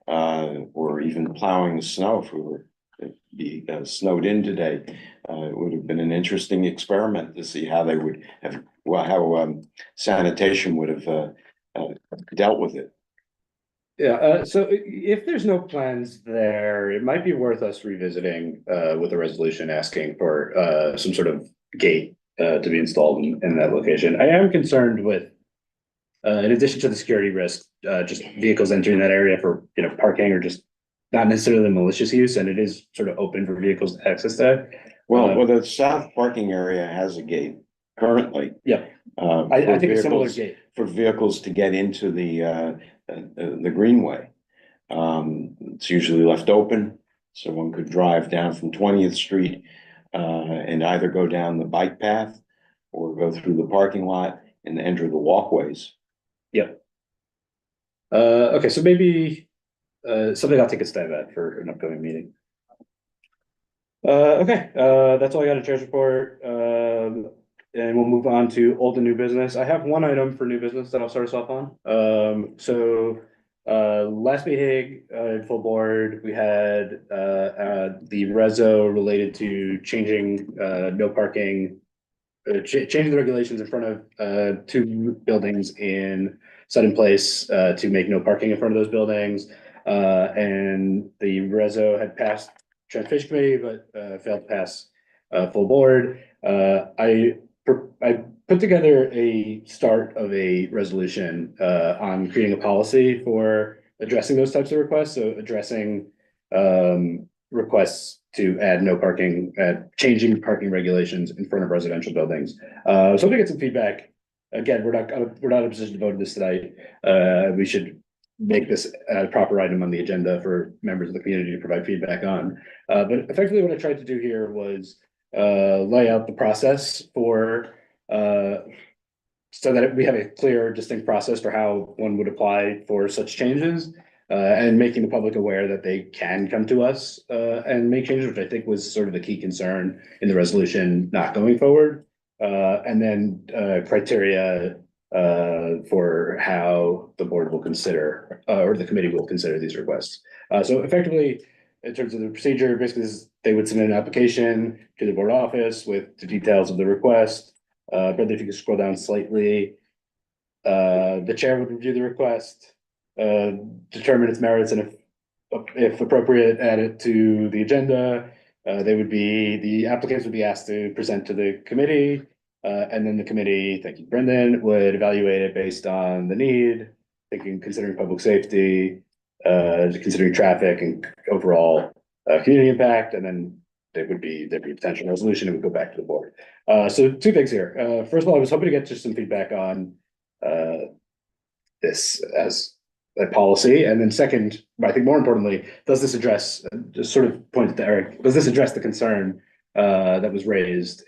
or even plowing the snow if we were to be snowed in today. It would have been an interesting experiment to see how they would have, well, how sanitation would have dealt with it. Yeah, so if there's no plans there, it might be worth us revisiting with a resolution asking for some sort of gate to be installed in that location. I am concerned with in addition to the security risk, just vehicles entering that area for, parking or just not necessarily malicious use, and it is sort of open for vehicles to access that. Well, the south parking area has a gate currently. Yeah, I I think a similar gate. For vehicles to get into the greenway. It's usually left open, so one could drive down from 20th Street and either go down the bike path or go through the parking lot and enter the walkways. Yep. Okay, so maybe something I'll take a stab at for an upcoming meeting. Okay, that's all I got in chair's report. And we'll move on to old and new business. I have one item for new business that I'll start us off on. Last meeting, full board, we had the reso related to changing no parking, changing the regulations in front of two buildings in Sutton Place to make no parking in front of those buildings. And the reso had passed transportation committee, but failed to pass full board. I put together a start of a resolution on creating a policy for addressing those types of requests. So addressing requests to add no parking, changing parking regulations in front of residential buildings. So we get some feedback. Again, we're not in a position to vote on this tonight. We should make this a proper item on the agenda for members of the community to provide feedback on. But effectively what I tried to do here was lay out the process for so that we have a clear, distinct process for how one would apply for such changes, and making the public aware that they can come to us and make changes, which I think was sort of the key concern in the resolution not going forward. And then criteria for how the board will consider or the committee will consider these requests. So effectively, in terms of the procedure, basically they would submit an application to the board office with the details of the request. Brenda, if you could scroll down slightly, the chair would review the request, determine its merits, and if appropriate, add it to the agenda. The applicants would be asked to present to the committee, and then the committee, thank you, Brendan, would evaluate it based on the need, considering public safety, considering traffic and overall community impact, and then there'd be potential resolution and would go back to the board. So two things here. First of all, I was hoping to get just some feedback on this as a policy, and then second, but I think more importantly, does this address, just sort of pointed to Eric, does this address the concern that was raised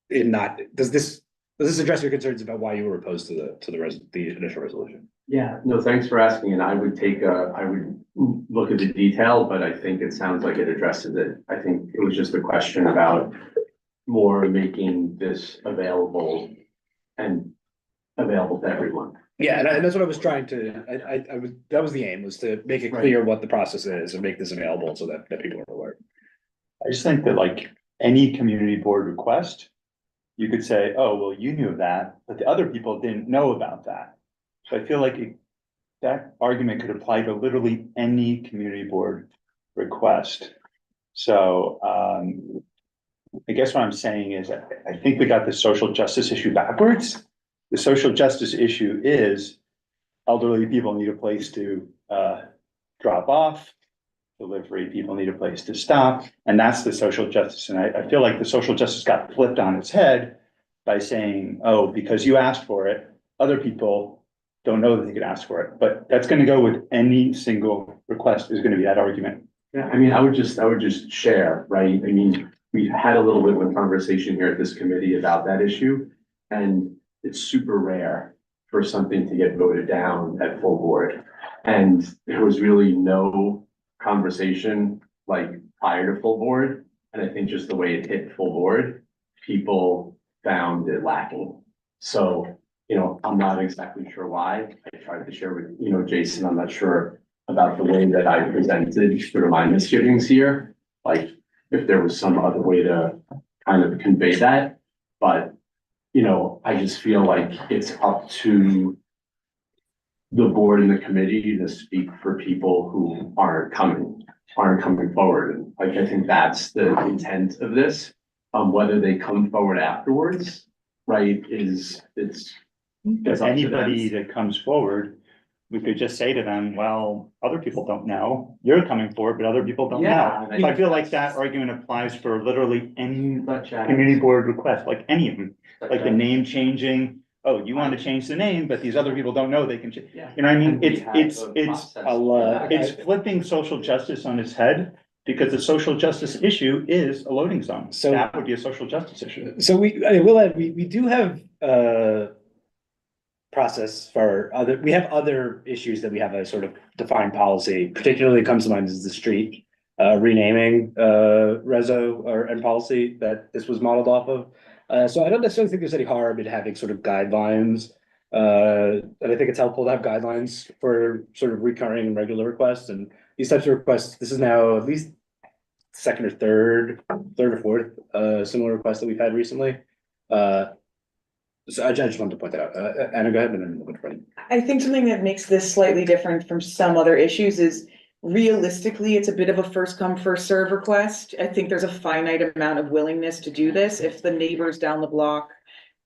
does this address your concerns about why you were opposed to the initial resolution? Yeah, no, thanks for asking, and I would look at the detail, but I think it sounds like it addresses it. I think it was just a question about more making this available to everyone. Yeah, and that's what I was trying to, that was the aim, was to make it clear what the process is and make this available so that people are aware. I just think that like any community board request, you could say, oh, well, you knew that, but the other people didn't know about that. So I feel like that argument could apply to literally any community board request. So I guess what I'm saying is I think we got the social justice issue backwards. The social justice issue is elderly people need a place to drop off. Delivery people need a place to stop. And that's the social justice. And I feel like the social justice got flipped on its head by saying, oh, because you asked for it, other people don't know that they could ask for it. But that's going to go with any single request is going to be that argument. Yeah, I mean, I would just share, right? I mean, we had a little bit of a conversation here at this committee about that issue, and it's super rare for something to get voted down at full board. And there was really no conversation like prior to full board. And I think just the way it hit full board, people found it lacking. So, I'm not exactly sure why. I tried to share with, Jason, I'm not sure about the way that I presented sort of my misgivings here. Like if there was some other way to kind of convey that, but I just feel like it's up to the board and the committee to speak for people who aren't coming forward. And like, I think that's the intent of this. Whether they come forward afterwards, right, it's If up to anybody them. that comes forward, we could just say to them, well, other people don't know, you're coming forward, but other people don't Yeah, know. So I feel like that argument applies for literally any community board request, like any of them, like the name changing. Oh, you want to change the name, but these other people don't know they can change. Yeah. You know what I mean? And we It's, have it's, a it's, process I'll, for that. it's flipping social justice on its head, because the social justice issue is a loading zone. So- That would be a social justice issue. So we do have process for we have other issues that we have a sort of defined policy, particularly comes to mind is the street renaming reso and policy that this was modeled off of. So I don't necessarily think there's any harm in having sort of guidelines. And I think it's helpful to have guidelines for sort of recurring and regular requests, and these types of requests. This is now at least second or third or fourth similar request that we've had recently. So I just wanted to point that out. Anna, go ahead, and then we'll go to Freddie. I think something that makes this slightly different from some other issues is realistically, it's a bit of a first come, first serve request. I think there's a finite amount of willingness to do this. If the neighbors down the block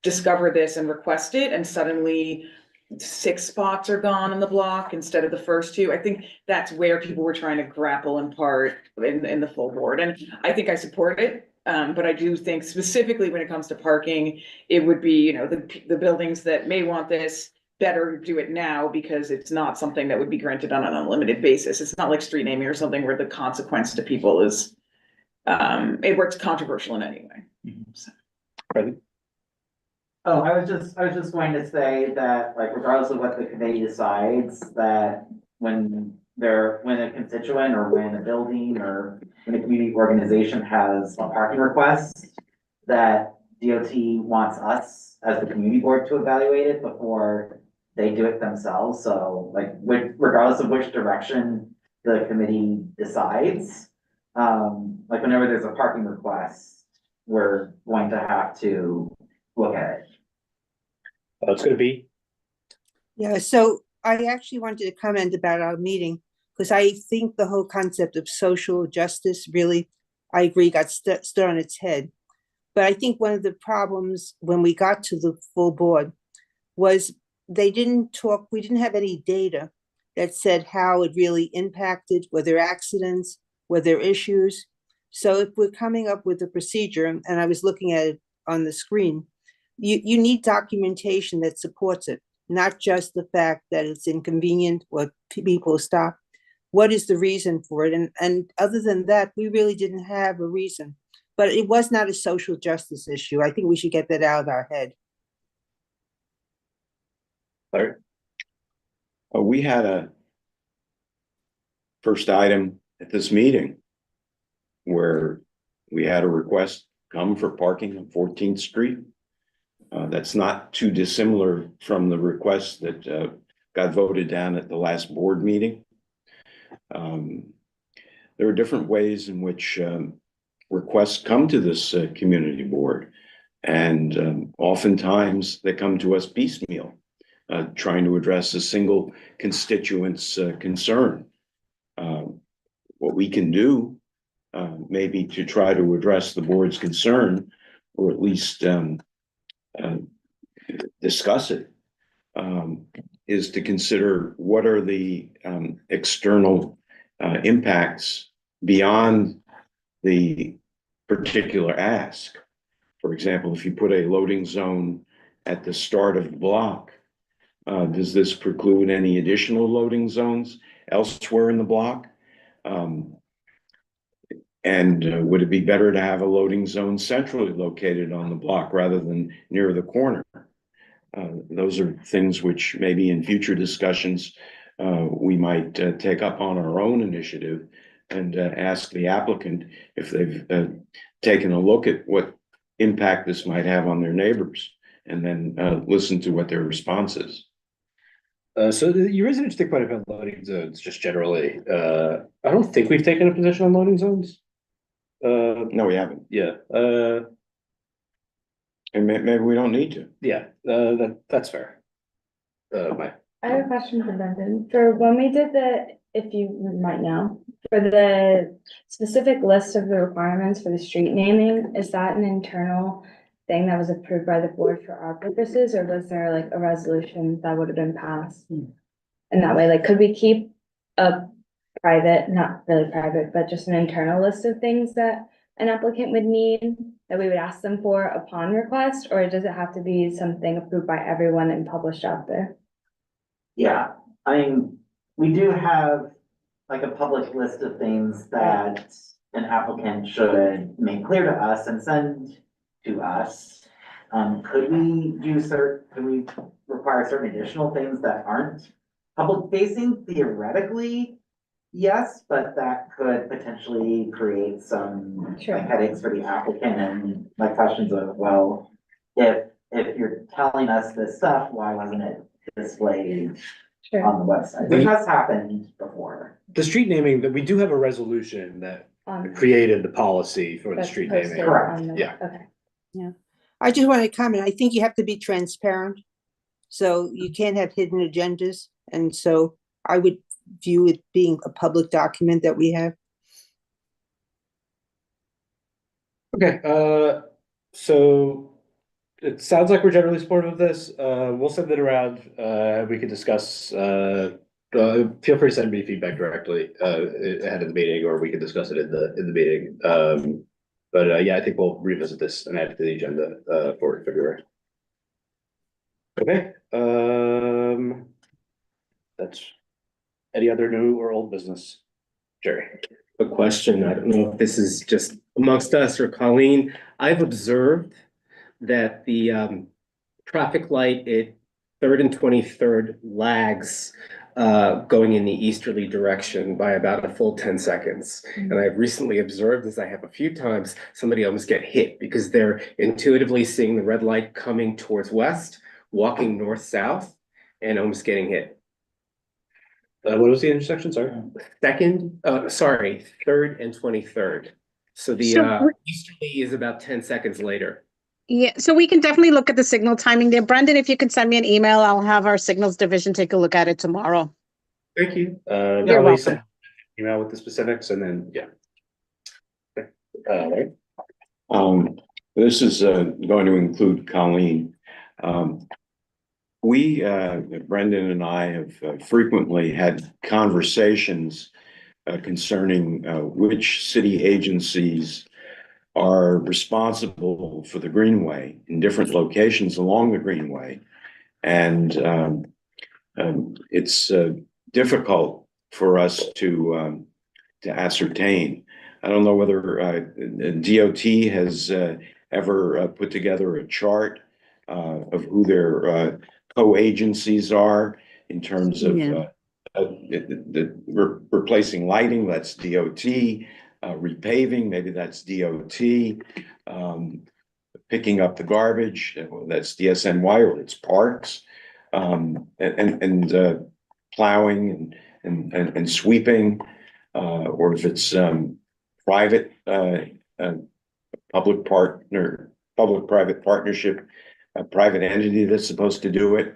discover this and request it, and suddenly 6 spots are gone in the block instead of the first 2, I think that's where people were trying to grapple in part in the full board. And I think I support it. But I do think specifically when it comes to parking, it would be, the buildings that may want this better do it now, because it's not something that would be granted on an unlimited basis. It's not like street naming or something where the consequence to people is, where it's controversial in any way. Freddie? Oh, I was just going to say that, like, regardless of what the committee decides, that when a constituent or when a building or when a community organization has a parking request, that DOT wants us as the community board to evaluate it before they do it themselves. So like, regardless of which direction the committee decides, like whenever there's a parking request, we're going to have to look at it. Oh, it's gonna be. Yeah, so I actually wanted to comment about our meeting, because I think the whole concept of social justice really, I agree, got stood on its head. But I think one of the problems when we got to the full board was we didn't have any data that said how it really impacted, were there accidents, were there issues. So if we're coming up with a procedure, and I was looking at it on the screen, you need documentation that supports it, not just the fact that it's inconvenient or people stop. What is the reason for it? And other than that, we really didn't have a reason. But it was not a social justice issue. I think we should get that out of our head. Larry? We had a first item at this meeting where we had a request come for parking on 14th Street. That's not too dissimilar from the request that got voted down at the last board meeting. There are different ways in which requests come to this community board, and oftentimes they come to us piecemeal, trying to address a single constituent's concern. What we can do, maybe to try to address the board's concern, or at least discuss it, is to consider what are the external impacts beyond the particular ask. For example, if you put a loading zone at the start of the block, does this preclude any additional loading zones elsewhere in the block? And would it be better to have a loading zone centrally located on the block rather than near the corner? Those are things which maybe in future discussions we might take up on our own initiative and ask the applicant if they've taken a look at what impact this might have on their neighbors, and then listen to what their response is. So you raised an interesting point about loading zones, just generally. I don't think we've taken a position on loading zones. No, we haven't. Yeah. And maybe we don't need to. Yeah, that's fair. My I have a question for Brendan. For when we did if you might know, for the specific list of the requirements for the street naming, is that an internal thing that was approved by the board for our purposes, or was there like a resolution that would have been passed? And that way, like, could we keep a private, not really private, but just an internal list of things that an applicant would need that we would ask them for upon request, or does it have to be something approved by everyone and published out there? Yeah, I mean, we do have like a public list of things that an applicant should make clear to us and send to us. Could we require certain additional things that aren't public facing? Theoretically, yes, but that could potentially create some Sure. like, headaches for the applicant and like questions of, well, if you're telling us this stuff, why wasn't it displayed Sure. on the website? Which has happened before. The street naming, that we do have a resolution that created the policy for the That's street posted naming. on the- Yeah. Okay. I just want to comment, I think you have to be transparent. So you can't have hidden agendas, and so I would view it being a public document that we have. Okay, so it sounds like we're generally supportive of this. We'll send it around. We can discuss, feel free to send me feedback directly, ahead of the meeting, or we can discuss it in the meeting. But yeah, I think we'll revisit this and add it to the agenda, for February. Okay, that's, any other new or old business? Jerry? A question, I don't know if this is just amongst us or Colleen. I've observed that the traffic light at 3rd and 23rd lags going in the easterly direction by about a full 10 seconds. And I've recently observed, as I have a few times, somebody almost get hit because they're intuitively seeing the red light coming towards west, walking north-south, and almost getting hit. What was the intersection, sorry? 3rd and 23rd. So the easterly is about 10 seconds later. Yeah, so we can definitely look at the signal timing there. Brendan, if you could send me an email, I'll have our signals division take a look at it tomorrow. Thank you. You're welcome. Email with the specifics and then, yeah. Okay. Larry? This is going to include Colleen. We, Brendan and I have frequently had conversations concerning which city agencies are responsible for the Greenway in different locations along the Greenway. And it's difficult for us to ascertain. I don't know whether DOT has ever put together a chart of who their co-agencies are in terms of replacing lighting, that's DOT, repaving, maybe that's DOT, picking up the garbage, that's DSNY, or it's parks, and plowing and sweeping, or if it's private, public-private partnership, a private entity that's supposed to do it.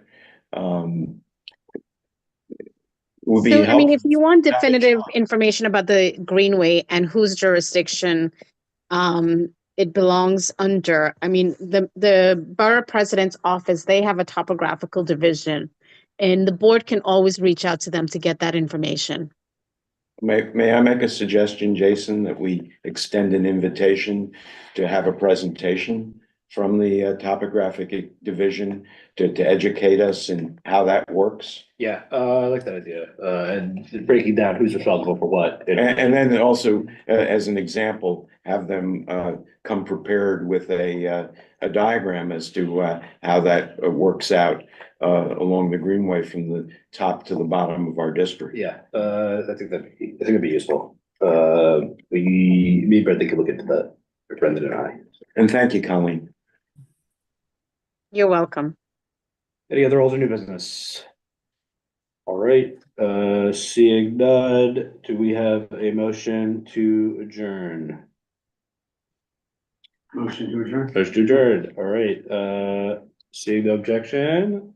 Would be So, I mean, if helpful. you want definitive information about the Greenway and whose jurisdiction it belongs under, I mean, the borough president's office, they have a topographical division, and the board can always reach out to them to get that information. May I make a suggestion, Jason, that we extend an invitation to have a presentation from the topographic division to educate us in how that works? Yeah, I like that idea. And breaking down who's responsible for what. And then also, as an example, have them come prepared with a diagram as to how that works out along the Greenway from the top to the bottom of our district. Yeah, I think it'd be useful. Me and Brendan can look into that, Brendan and I. And thank you, Colleen. You're welcome. Any other old or new business? All right, seeing none, do we have a motion to adjourn? Motion to adjourn. Motion to adjourn, all right, seeing no objection,